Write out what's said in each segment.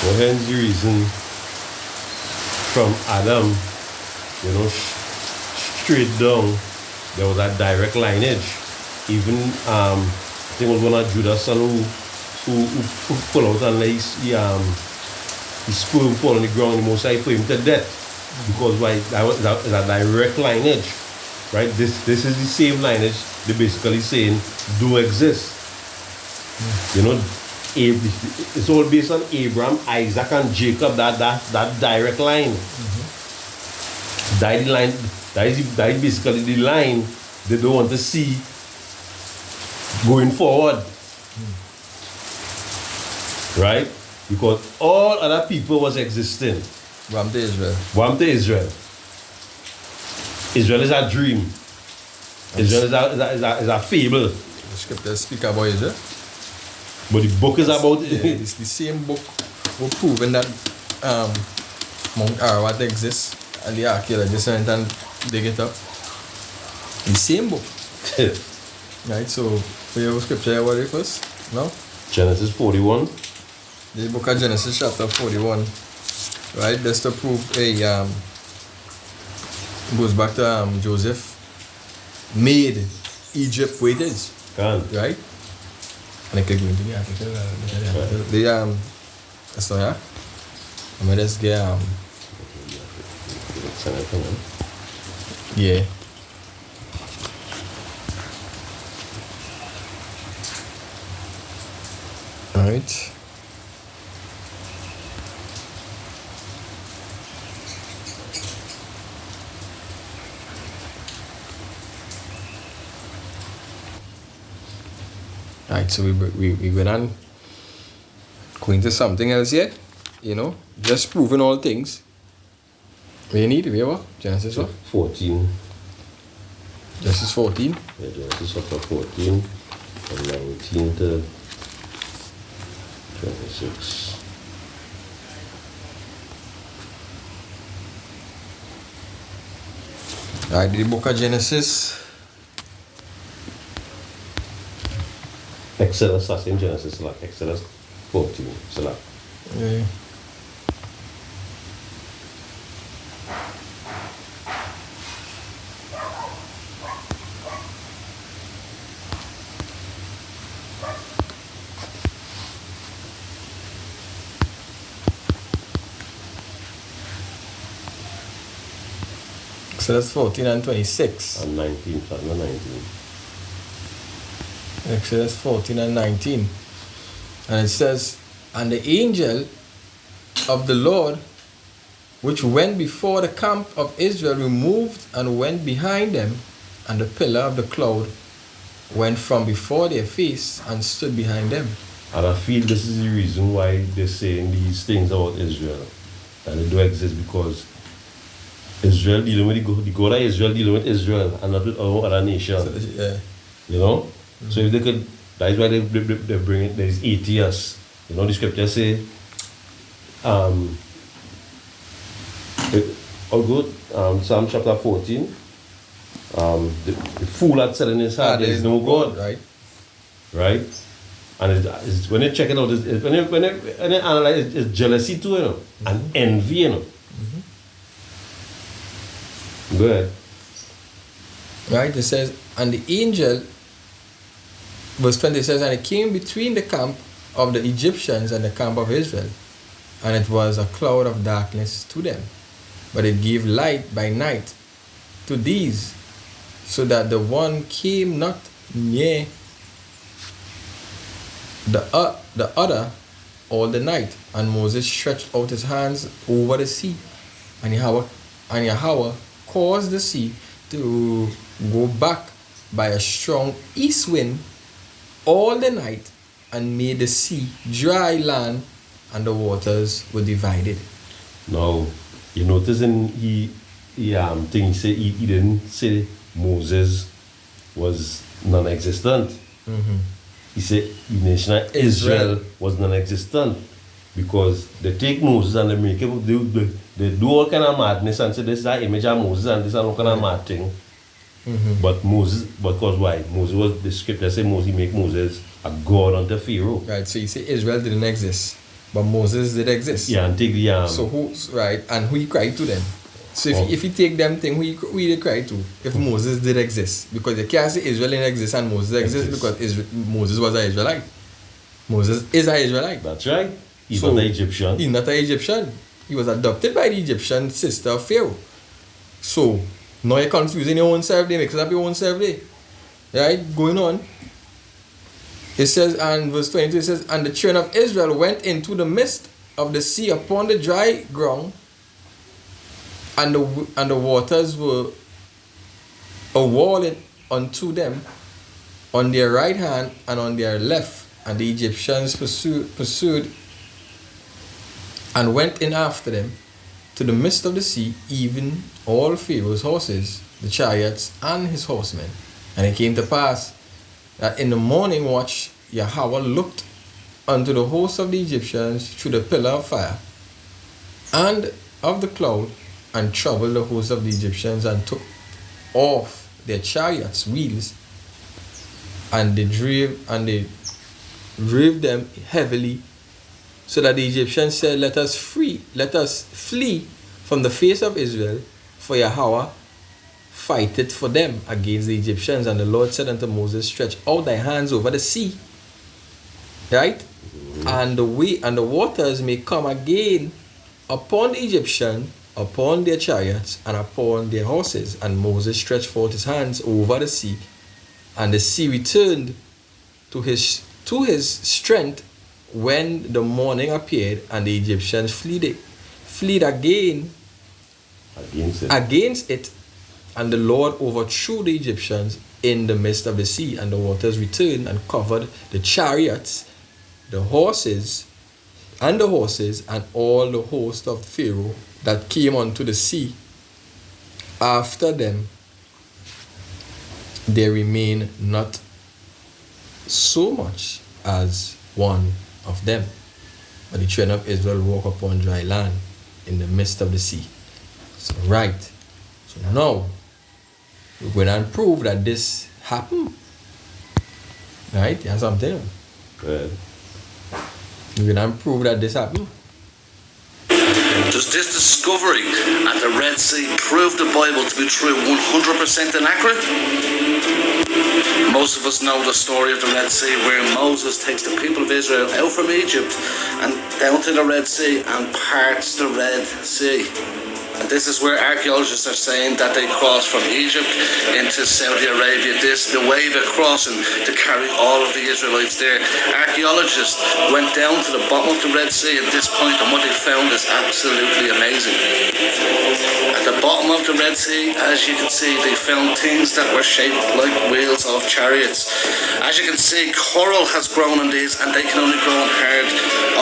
Well, hence the reason from Adam, straight down, there was that direct lineage. Even I think it was one of Judah's son who pull out and his sperm fall on the ground, the Most High put him to death. Because why? That was a direct lineage. Right? This is the same lineage they're basically saying do exist. It's all based on Abraham, Isaac, and Jacob. That direct line. That is basically the line they don't want to see going forward. Right? Because all other people was existing. Wham to Israel. Israel is a dream. Israel is a fable. The scriptures speak about Israel. But the book is about it's the same book who proven that Mount Ararat exists and the archaeologists went and dig it up. The same book. Right, so for your scripture, what it was? No? Genesis 41. The book of Genesis chapter 41. Right, that's to prove goes back to Joseph made Egypt what it is. Right? And I could go into the article. So yeah. I'm gonna just get yeah. Alright. Right, so we went on going to something else yet, just proving all things. What you need? What? Genesis what? 14. Genesis 14? Yeah, Genesis chapter 14, from 19 to 26. Right, the book of Genesis. Exodus, that's in Genesis, like Exodus 14. So like. Yeah. Exodus 14 and 26. And 19, chapter 19. Exodus 14 and 19. And it says, and the angel of the Lord, which went before the camp of Israel, removed and went behind them, and the pillar of the cloud went from before their face and stood behind them. And I feel this is the reason why they're saying these things about Israel. And they do exist because Israel dealing with the God of Israel dealing with Israel and not with our other nations. So, yeah. So if they could, that is why they bring it, there's atheists. The scripture say, all good, Psalm chapter 14, the fool had said in his heart, there is no God. Right? And it's, when you check it out, when you analyze it, it's jealousy too, and envy, Go ahead. Right, it says, and the angel, verse 20 says, and it came between the camp of the Egyptians and the camp of Israel, and it was a cloud of darkness to them, but it gave light by night to these, so that the one came not near the other all the night. And Moses stretched out his hands over the sea, and Yahweh caused the sea to go back by a strong east wind all the night, and made the sea dry land, and the waters were divided. Now, you notice he didn't say Moses was non-existent. He said the nation of Israel was non-existent, because they take Moses and they make him they do all kind of madness and say this is an image of Moses and this is all kind of mad thing. But because why? Moses the scripture say make Moses a god unto Pharaoh. Right, so you say Israel didn't exist. But Moses did exist. Yeah, and take the So who, right, and who he cried to them? So if you take them thing, who he cry to? If Moses did exist, because you can't say Israel didn't exist and Moses exists because Moses was an Israelite. Moses is an Israelite. That's right. He's not an Egyptian. He's not an Egyptian. He was adopted by the Egyptian sister of Pharaoh. So now you're confusing your own self. They mix up your own self. Right? Going on. It says, and verse 22, it says, and the children of Israel went into the midst of the sea upon the dry ground, and the waters were a wall unto them on their right hand and on their left. And the Egyptians pursued and went in after them to the midst of the sea, even all Pharaoh's horses, the chariots, and his horsemen. And it came to pass that in the morning watch Yahweh looked unto the host of the Egyptians through the pillar of fire and of the cloud, and troubled the host of the Egyptians, and took off their chariots' wheels, and they drave them heavily, so that the Egyptians said, let us flee from the face of Israel, for Yahweh fighteth for them against the Egyptians. And the Lord said unto Moses, stretch out thy hands over the sea, right? And the waters may come again upon the Egyptian, upon their chariots, and upon their horses. And Moses stretched forth his hands over the sea, and the sea returned to his strength when the morning appeared, and the Egyptians fled again against it, and the Lord overthrew the Egyptians in the midst of the sea, and the waters returned and covered the chariots, the horses, and all the host of Pharaoh that came unto the sea. After them there remained not so much as one of them. But the children of Israel walk upon dry land in the midst of the sea. So now we're going to prove that this happened. Right? You have something? Good. We're going to prove that this happened. Does this discovery at the Red Sea prove the Bible to be true 100% inaccurate? Most of us know the story of the Red Sea, where Moses takes the people of Israel out from Egypt and down to the Red Sea and parts the Red Sea. And this is where archaeologists are saying that they crossed from Egypt into Saudi Arabia. This, the wave of crossing to carry all of the Israelites there. Archaeologists went down to the bottom of the Red Sea at this point, and what they found is absolutely amazing. At the bottom of the Red Sea, as you can see, they found things that were shaped like wheels of chariots. As you can see, coral has grown on these, and they can only grow on hard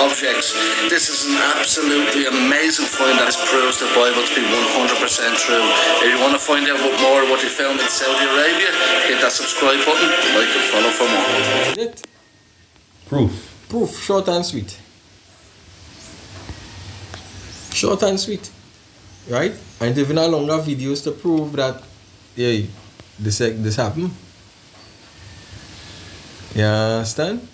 objects. This is an absolutely amazing find that proves the Bible to be 100% true. If you want to find out more what they found in Saudi Arabia, hit that subscribe button, like and follow for more. Proof, short and sweet. Short and sweet. Right? And even a longer videos to prove that this happened. You understand?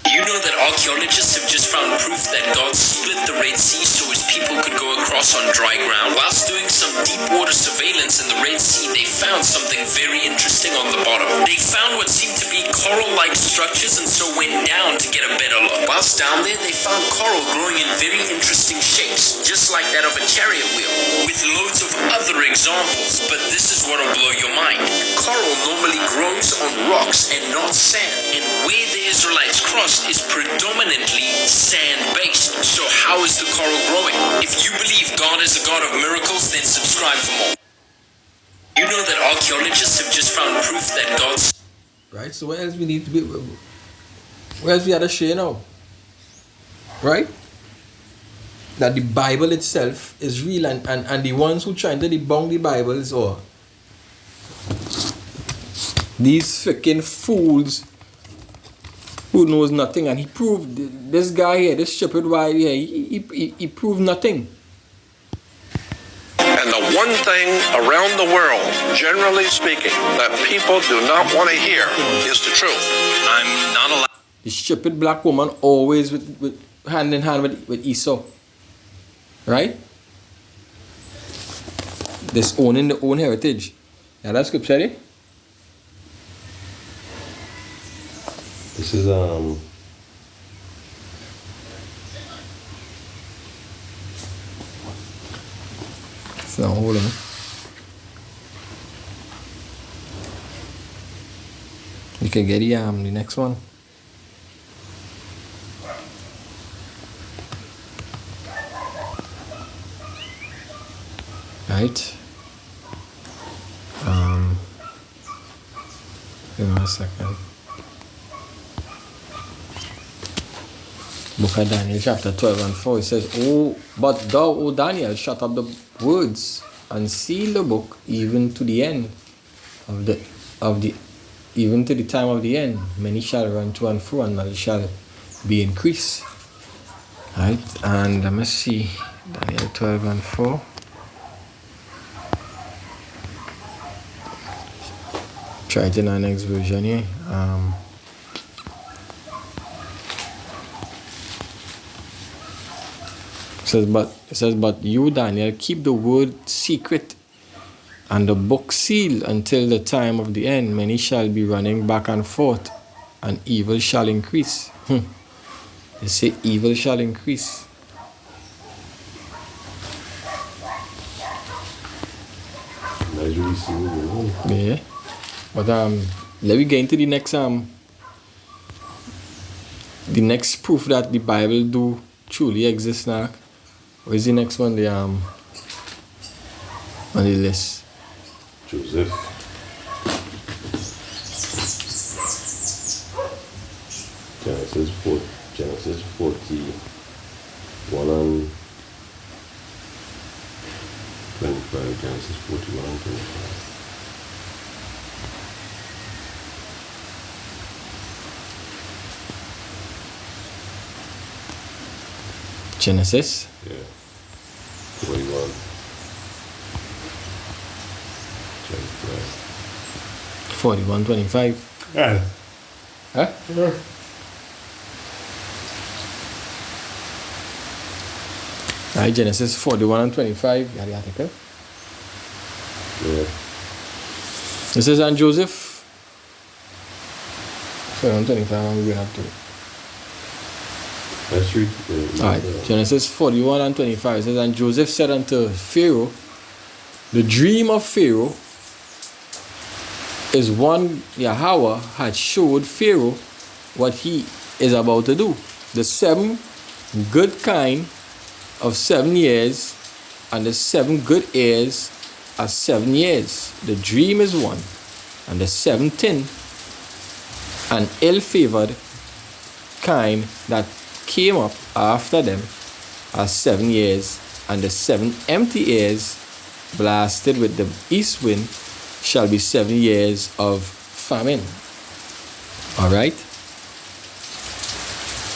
You know that archaeologists have just found proof that God split the Red Sea so his people could go across on dry ground. Whilst doing some deep water surveillance in the Red Sea, they found something very interesting on the bottom. They found what seemed to be coral-like structures, and so went down to get a better look. Whilst down there, they found coral growing in very interesting shapes, just like that of a chariot wheel, with loads of other examples. But this is what will blow your mind. Coral normally grows on rocks and not sand, and where the Israelites crossed is predominantly sand-based. So how is the coral growing? If you believe God is a God of miracles, then subscribe for more. You know that archaeologists have just found proof that God's... Right, so what else we need to be... What else we had to share now? Right? That the Bible itself is real, and the ones who trying to debunk the Bible is all. These freaking fools who knows nothing, and he proved, this guy here, this stupid guy here, he proved nothing. And the one thing around the world, generally speaking, that people do not want to hear is the truth. I'm not allowed... the stupid black woman always with hand in hand with Esau. Right? Disowning their own heritage. Yeah, that's scripture, eh? This is So hold on. You can get the next one. Right. Give me a second. Book of Daniel chapter 12 and 4, it says, "Oh, but thou, O Daniel, shut up the words and seal the book even to the end of the even to the time of the end. Many shall run to and fro, and knowledge shall be increased." Right, and let me see Daniel 12 and 4. Try it in our next version here. It says, "But you, Daniel, keep the word secret and the book sealed until the time of the end. Many shall be running back and forth, and evil shall increase." They say evil shall increase. Yeah. But let me get into the next proof that the Bible do truly exist now. What is the next one on the list? Joseph. Genesis 41 and 25. Genesis 41 and 25. Genesis? Yeah. 41. 41:25. Yeah. Huh? Yeah. Right, Genesis 41 and 25. You have the article? Yeah. It says, "And Joseph," 41:25, I'm going up to it. Let's read. Alright, Genesis 41 and 25. It says, "And Joseph said unto Pharaoh, the dream of Pharaoh is one Yahweh had showed Pharaoh what he is about to do. The 7 good kine of 7 years, and the 7 good years are 7 years. The dream is one, and the 7 tin and ill-favored kine that came up after them are 7 years, and the 7 empty years blasted with the east wind shall be 7 years of famine." All right.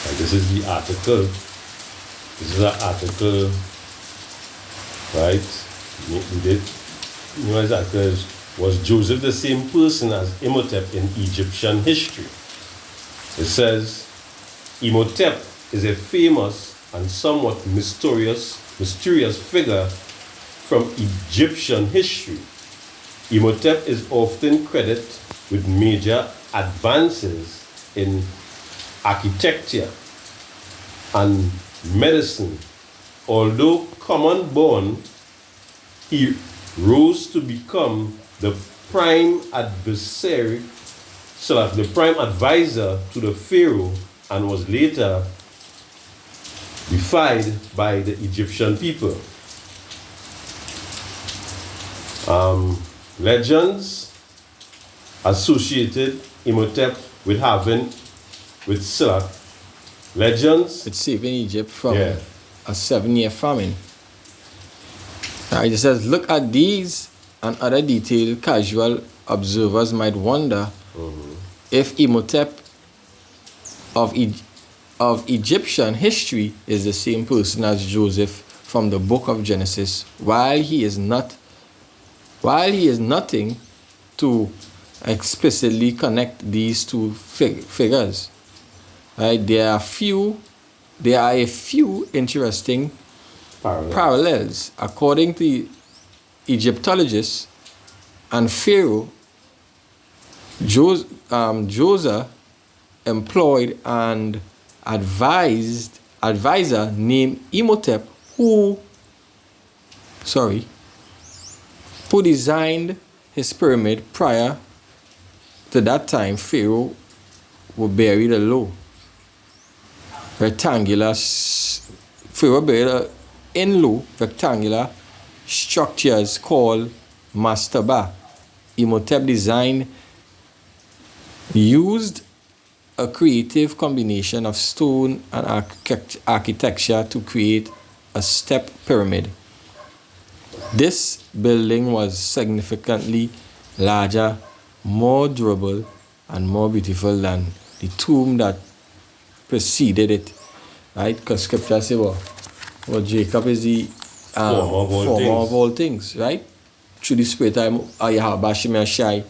And this is the article. This is an article, right? We did. You know, this article is, "Was Joseph the same person as Imhotep in Egyptian history?" It says, "Imhotep is a famous and somewhat mysterious figure from Egyptian history. Imhotep is often credited with major advances in architecture and medicine. Although common born, he rose to become the prime advisor to the Pharaoh, and was later defied by the Egyptian people. Legends associated Imhotep with Silla. Legends. It's saving Egypt from Yeah. a 7-year famine. Right, it says, "Look at these and other detail. Casual observers might wonder if Imhotep of Egyptian history is the same person as Joseph from the book of Genesis, while he is nothing to explicitly connect these two figures. Right? There are a few interesting parallels. According to Egyptologists and Pharaoh, Joseph employed an advisor named Imhotep who designed his pyramid. Prior to that time, Pharaoh would bury the low rectangular structures called mastaba. Imhotep design used a creative combination of stone and architecture to create a step pyramid. This building was significantly larger, more durable, and more beautiful than the tomb that preceded it. Right? Because scripture says, well, Jacob is the former of all things, right? Through the spirit of Yahweh Shem Shai,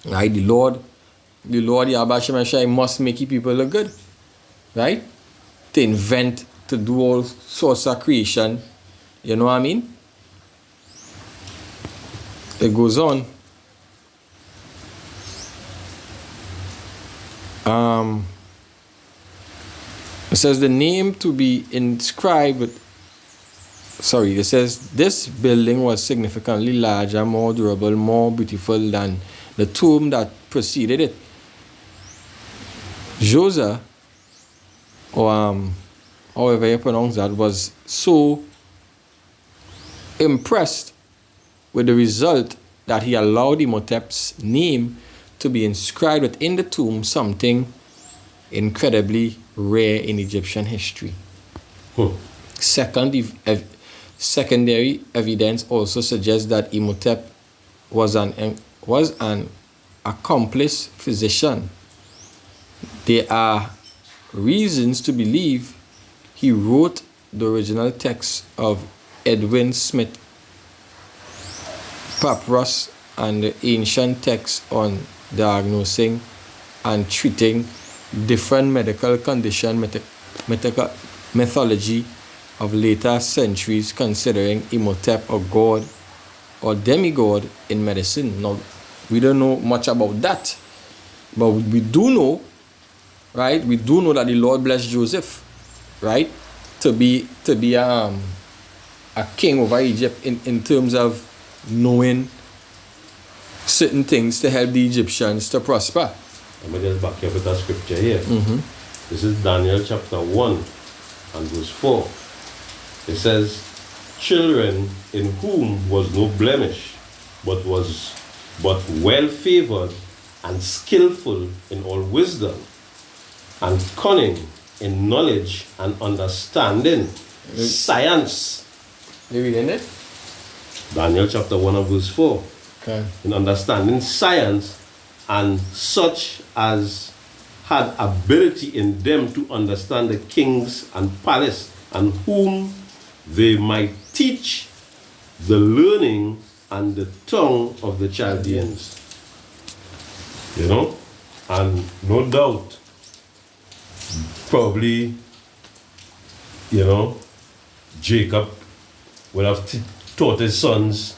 right? The Lord Yahweh Shem Shai must make his people look good, right? To invent, to do all sorts of creation. You know what I mean? It goes on. It says the name to be inscribed. It says this building was significantly larger, more durable, more beautiful than the tomb that preceded it. Joseph, or however you pronounce that, was so impressed with the result that he allowed Imhotep's name to be inscribed within the tomb, something incredibly rare in Egyptian history. Secondary evidence also suggests that Imhotep was an accomplished physician. There are reasons to believe he wrote the original text of Edwin Smith papyrus and the ancient text on diagnosing and treating different medical condition methodology of later centuries, considering Imhotep a god or demigod in medicine. Now, we don't know much about that, but we do know, right? We do know that the Lord blessed Joseph, right, to be a king over Egypt in terms of knowing certain things to help the Egyptians to prosper. Let me just back you up with that scripture here. This is Daniel chapter 1 and verse 4. It says, children in whom was no blemish, but well favored and skillful in all wisdom, and cunning in knowledge and understanding, science. You reading it? Daniel chapter 1 and verse 4. Okay. In understanding science, and such as had ability in them to understand the kings and palace, and whom they might teach the learning and the tongue of the Chaldeans. You know? And no doubt, probably, you know, Jacob would have taught his sons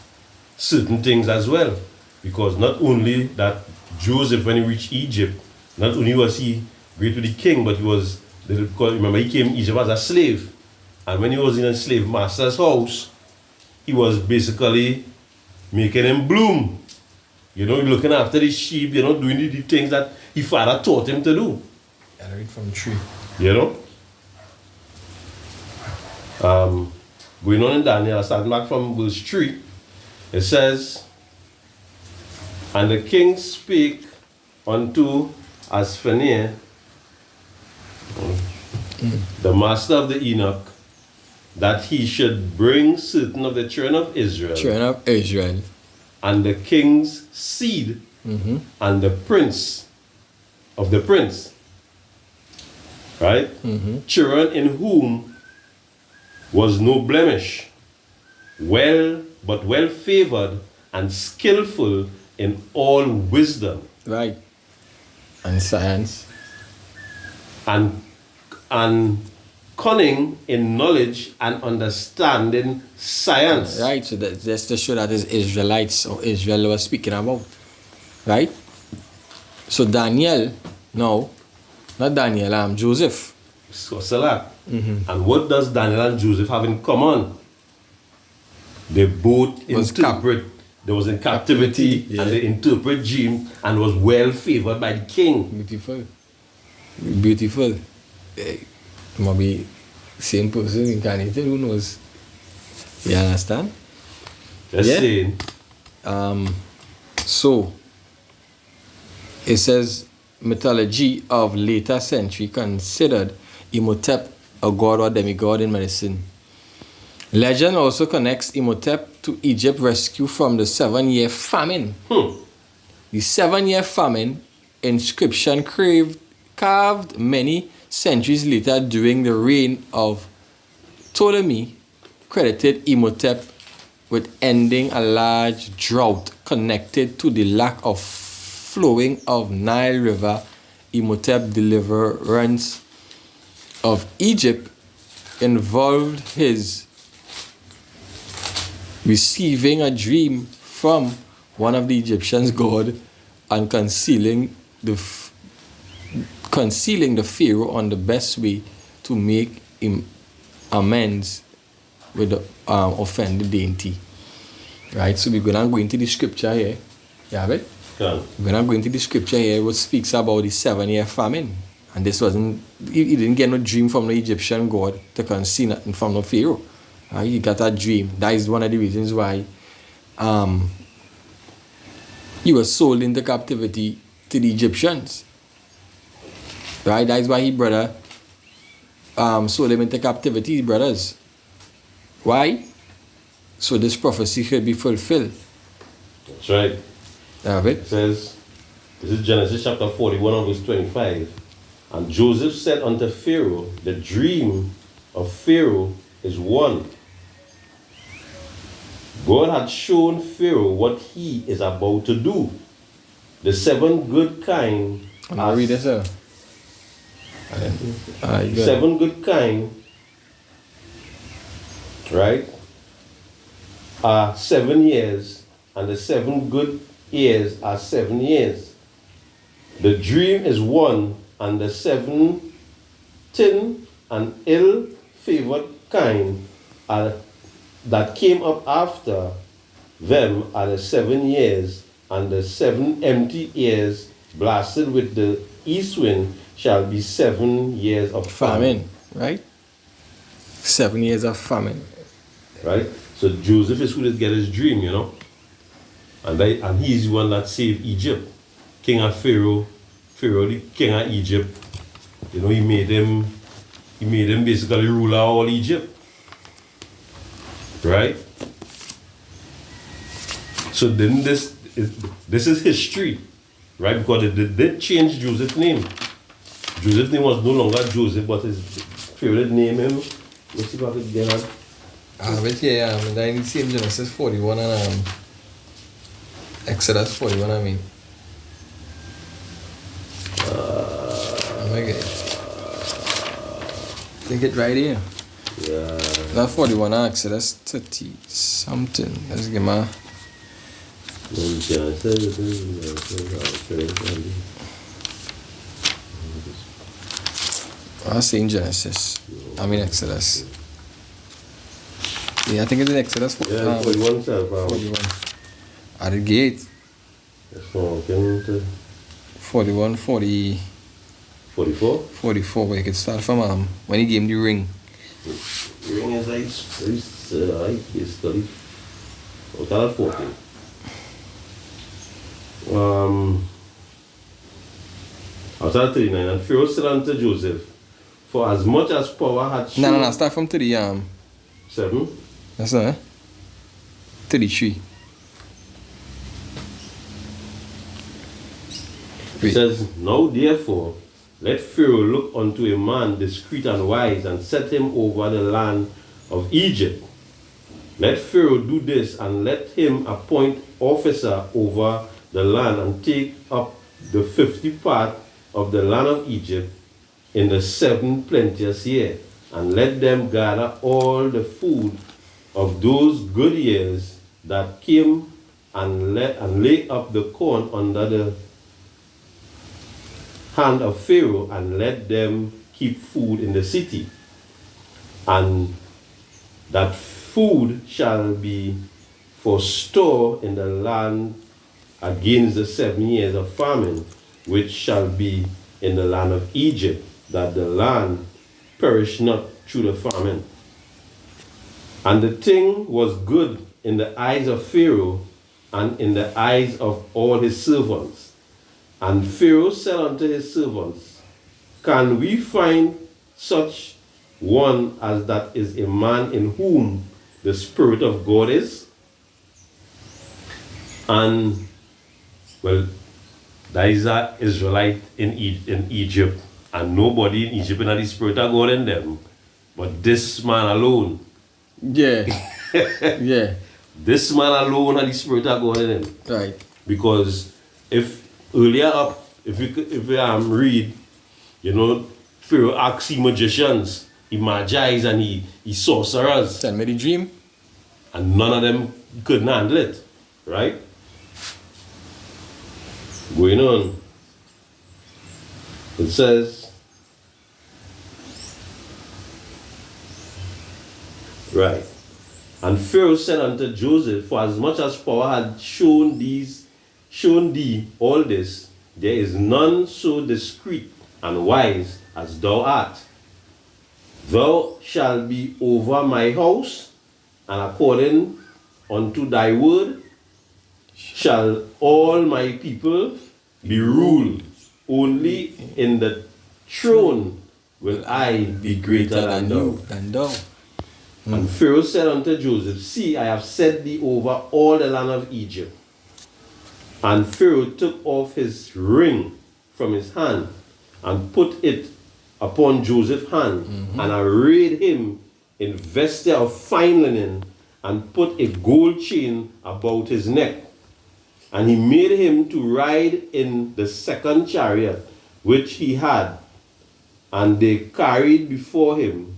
certain things as well. Because not only that Joseph, when he reached Egypt, not only was he great to the king, but he was, because remember, he came to Egypt as a slave. And when he was in a slave master's house, he was basically making him bloom. You know, looking after the sheep, you know, doing the things that his father taught him to do. I read from the tree. You know? Going on in Daniel, starting back from verse 3, it says, and the king spake unto Asphaniah, the master of the eunuch, that he should bring certain of the children of Israel, and the king's seed, and the prince of the prince, right? Children in whom was no blemish, but well favored and skillful in all wisdom. Right. And science. and cunning in knowledge and understanding science. Right, so that's to show that is Israelites or Israel was speaking about. Right? So Daniel, no, not Daniel, Joseph. So Salah. And what does Daniel and Joseph have in common? They both interpret. They was in captivity Yeah. and they interpret dream and was well favored by the king. Beautiful. Maybe same person incarnated, who knows? You understand? Just Yeah. saying. So it says mythology of later century considered Imhotep a god or demigod in medicine. Legend also connects Imhotep to Egypt's rescue from the 7-year famine. The 7-year famine inscription carved many centuries later during the reign of Ptolemy credited Imhotep with ending a large drought connected to the lack of flowing of Nile River. Imhotep deliverance of Egypt involved his receiving a dream from one of the Egyptians' god and concealing the pharaoh on the best way to make him amends with the offended deity. Right, so we're gonna go into the scripture here. You have it? Yeah. We're gonna go into the scripture here which speaks about the 7-year famine. And this wasn't, he didn't get no dream from the Egyptian god to conceal nothing from the pharaoh. He got a dream. That is one of the reasons why he was sold into captivity to the Egyptians. Right? That is why his brother sold him into captivity, his brothers. Why? So this prophecy could be fulfilled. That's right. Have it? It says, this is Genesis chapter 41 verse 25. And Joseph said unto Pharaoh, the dream of Pharaoh is one. God had shown Pharaoh what he is about to do. The 7 good kind. I'll read this out. 7 good kind, right, are 7 years, and the 7 good years are 7 years. The dream is one, and the 7 tin and ill-favored kind that came up after them are the 7 years, and the 7 empty years blasted with the east wind shall be 7 years of famine. Right? 7 years of famine. Right? So Joseph is who did get his dream, you know. And he's the one that saved Egypt. King of Pharaoh, the king of Egypt. You know, he made him basically ruler of all Egypt. Right? So then this is history. Right? Because they did change Joseph's name. Joseph's name was no longer Joseph, but his favorite name him. Let's see if I can get that. But yeah, that in the same Genesis 41 and Exodus 41, I mean. Oh my God. Think it right here. Yeah. Not 41 and Exodus 30 something. Let's get my. I say in Genesis. I mean Exodus. Yeah, I think it's in Exodus 41 itself. 41. At the gate. That's all. 41, 40. 44? 44, but you could start from when he gave him the ring. Ring is basically 40. Outside 39, and Pharaoh said unto Joseph, for as much as power had shown... No, start from 30, 7? That's not, 33. It says, now therefore, let Pharaoh look unto a man discreet and wise, and set him over the land of Egypt. Let Pharaoh do this, and let him appoint officer over the land, and take up the 50th part of the land of Egypt in the 7th plenteous year, and let them gather all the food of those good years that came, and lay up the corn under the hand of Pharaoh, and let them keep food in the city. And that food shall be for store in the land against the 7 years of famine, which shall be in the land of Egypt, that the land perish not through the famine. And the thing was good in the eyes of Pharaoh and in the eyes of all his servants. And Pharaoh said unto his servants, Can we find such one as that is a man in whom the Spirit of God is? And, well, that is an Israelite in Egypt, and nobody in Egypt had the Spirit of God in them, but this man alone. Yeah. Yeah. This man alone had the Spirit of God in him. Right. Because if earlier up, if you read, you know, Pharaoh asked the magicians, he magi's and he sorcerers. Tell me the dream. And none of them couldn't handle it. Right? Going on. It says, right. And Pharaoh said unto Joseph, For as much as power had shown thee all this, there is none so discreet and wise as thou art. Thou shalt be over my house, and according unto thy word shall all my people be ruled. Only in the throne will I be greater than thou. And Pharaoh said unto Joseph, See, I have set thee over all the land of Egypt. And Pharaoh took off his ring from his hand and put it upon Joseph's hand, and arrayed him in vesture of fine linen, and put a gold chain about his neck. And he made him to ride in the second chariot which he had. And they cried before him,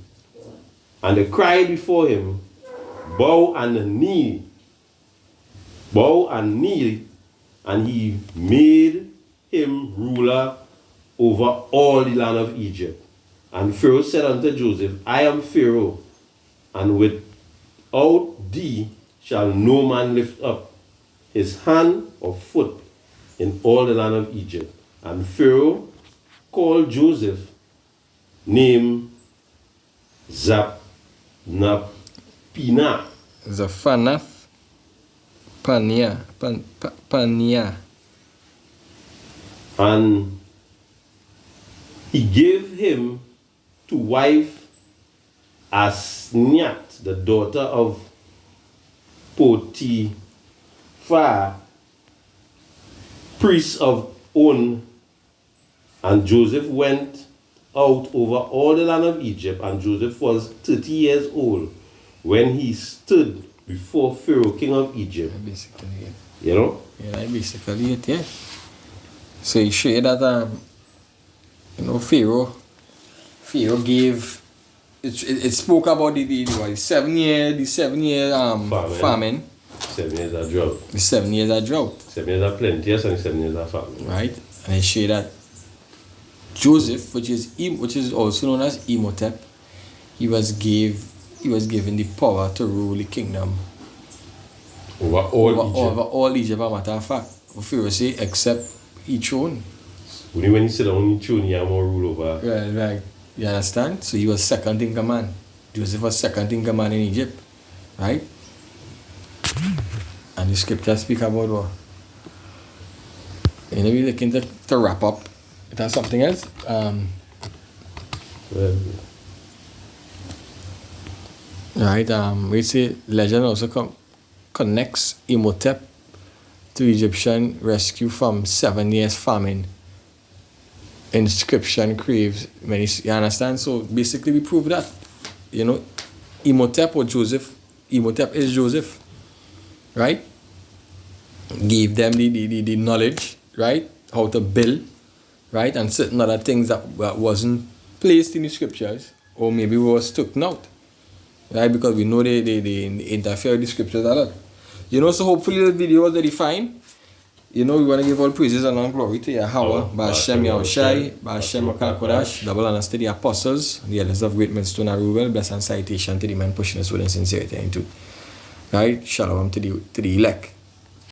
bow and kneel, and he made him ruler over all the land of Egypt. And Pharaoh said unto Joseph, I am Pharaoh, and without thee shall no man lift up his hand or foot in all the land of Egypt. And Pharaoh called Joseph name Zapnapina. Zaphanath Pania. And he gave him to wife Asniat, the daughter of Potiphar, priest of On. And Joseph went out over all the land of Egypt, and Joseph was 30 years old when he stood before Pharaoh, king of Egypt. Basically, yeah. You know? Yeah, basically it, yeah. So you show you that Pharaoh gave it spoke about the 7 year famine. 7 years of drought. The 7 years of drought. 7 years of plenteous and 7 years of famine. Right? And I show you that Joseph, which is also known as Imhotep, he was given the power to rule the kingdom over all Egypt, as a matter of fact. Pharaoh say, except each one. Only when he sit on the throne, he had more rule over. Right. You understand? So he was second in command. Joseph was second in command in Egypt. Right? And the scriptures speak about what? And we're looking to wrap up. It has something else. Right. We say legend also connects Imhotep to Egyptian rescue from 7 years famine. Inscription craves many. You understand? So basically, we prove that Imhotep or Joseph. Imhotep is Joseph, right? Gave them the knowledge, right? How to build, right? And certain other things that wasn't placed in the scriptures, or maybe was taken out, right? Because we know they interfere with the scriptures a lot. You know, so hopefully the video was very fine. You know, we want to give all praises and all glory to Yahweh, Ba'ashem Yahushai, Ba'ashem Makal Kodash, double honors to the apostles, the elders of Great Millstone Arubel, blessed and citation to the man pushing us with sincerity and truth. Right? Shalom to the elect.